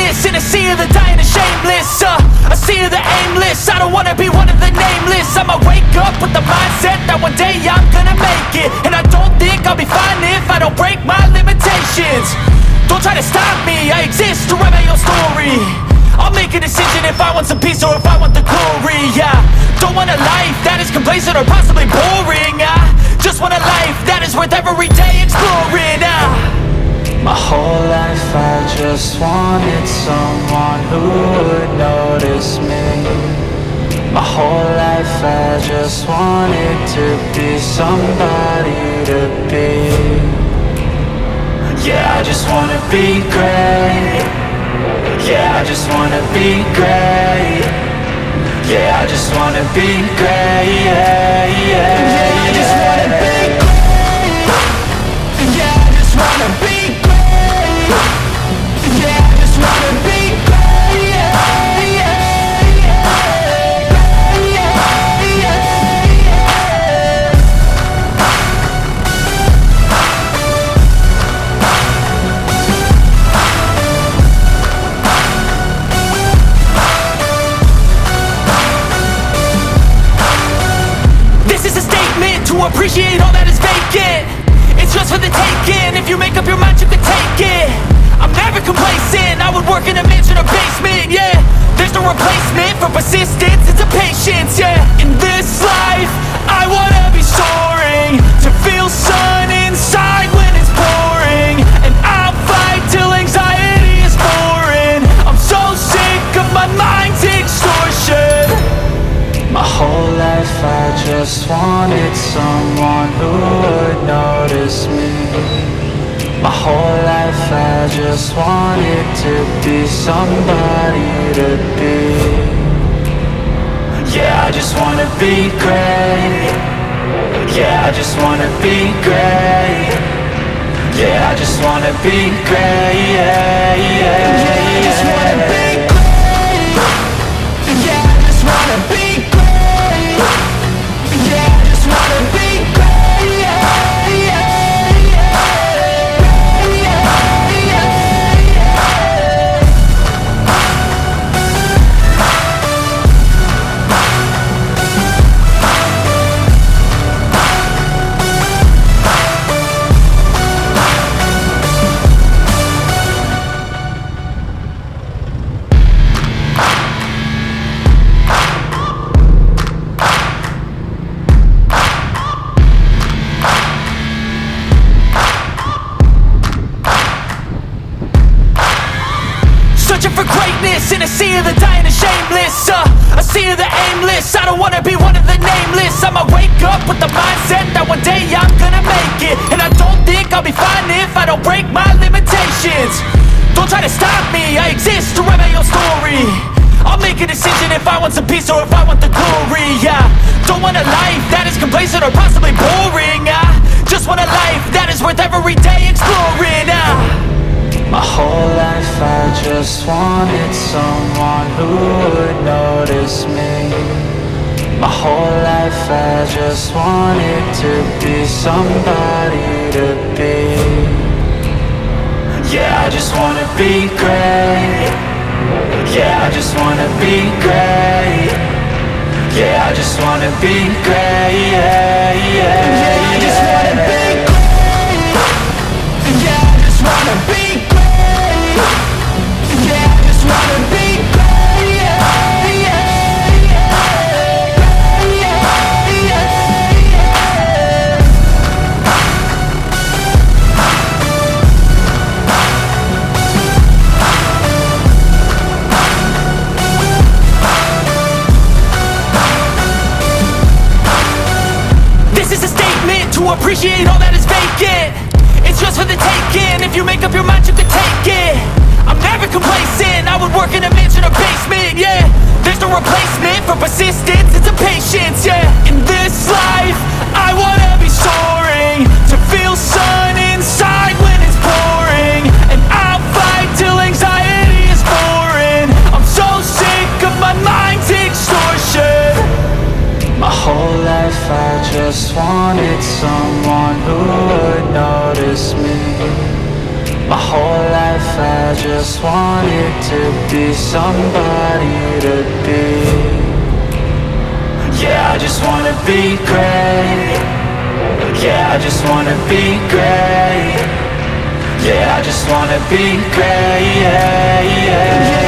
greatness in a sea of the dying and shameless, a sea of the aimless. I don't wanna be one of the nameless. I'ma wake up with the mindset that one day I'm gonna make it. And I don't think I'll be fine if I don't break my limitations. Don't try to stop me, I exist to write my own story. I'll make a decision if I want some peace or if I want the glory. Yeah, don't want a life that is complacent or possibly boring. I just want a life that is worth every day exploring. My whole life I just wanted someone who would notice me. My whole life I just wanted to be somebody to be. Yeah, I just wanna be great. Yeah, I just wanna be great. Yeah, I just wanna be great. Yeah, yeah, I just wanna be great. Yeah, I just wanna be great. Yeah, I just wanna be great. Yeah, yeah, yeah. Yeah, yeah, yeah. This is a statement to appreciate all that is vacant. It's just for the taking. If you make up your mind, you can take it. I'm never complacent. I would work in a mansion or basement. Yeah, there's no replacement for persistence. It's a patience. Yeah, in this life, I wanna be soaring, to feel sun inside when it's pouring. And I'll fight till anxiety is foreign. I'm so sick of my mind's extortion. My whole life I just wanted someone who would notice me. My whole life I just wanted to be somebody to be. Yeah, I just wanna be great. Yeah, I just wanna be great. Yeah, I just wanna be great. Yeah, yeah, yeah, I just wanna be great. Yeah, I just wanna be great. Yeah, I just wanna be great. Yeah, yeah, yeah. Yeah, yeah, yeah. Searching for greatness in a sea of the dying and shameless, a sea of the aimless. I don't wanna be one of the nameless. I'ma wake up with the mindset that one day I'm gonna make it. And I don't think I'll be fine if I don't break my limitations. Don't try to stop me, I exist to write my own story. I'll make a decision if I want some peace or if I want the glory. Yeah, don't want a life that is complacent or possibly boring. I just want a life that is worth every day exploring. My whole life I just wanted someone who would notice me. My whole life I just wanted to be somebody to be. Yeah, I just wanna be great. Yeah, I just wanna be great. Yeah, I just wanna be great. Yeah, yeah, yeah, I just wanna be great. Yeah, I just wanna be great. Yeah, I just wanna be great. Yeah, yeah, yeah. Yeah, yeah, yeah. This is a statement to appreciate all that is vacant. It's just for the taking. If you make up your mind, you can take it. I'm never complacent. I would work in a mansion or basement. Yeah, there's no replacement for persistence. It's a patience. Yeah, in this life, I wanna be soaring, to feel sun inside when it's pouring. And I'll fight till anxiety is foreign. I'm so sick of my mind's extortion. My whole life I just wanted someone who would notice me. My whole life I just wanted to be somebody to be. Yeah, I just wanna be great. Yeah, I just wanna be great. Yeah, I just wanna be great. Yeah, yeah, yeah.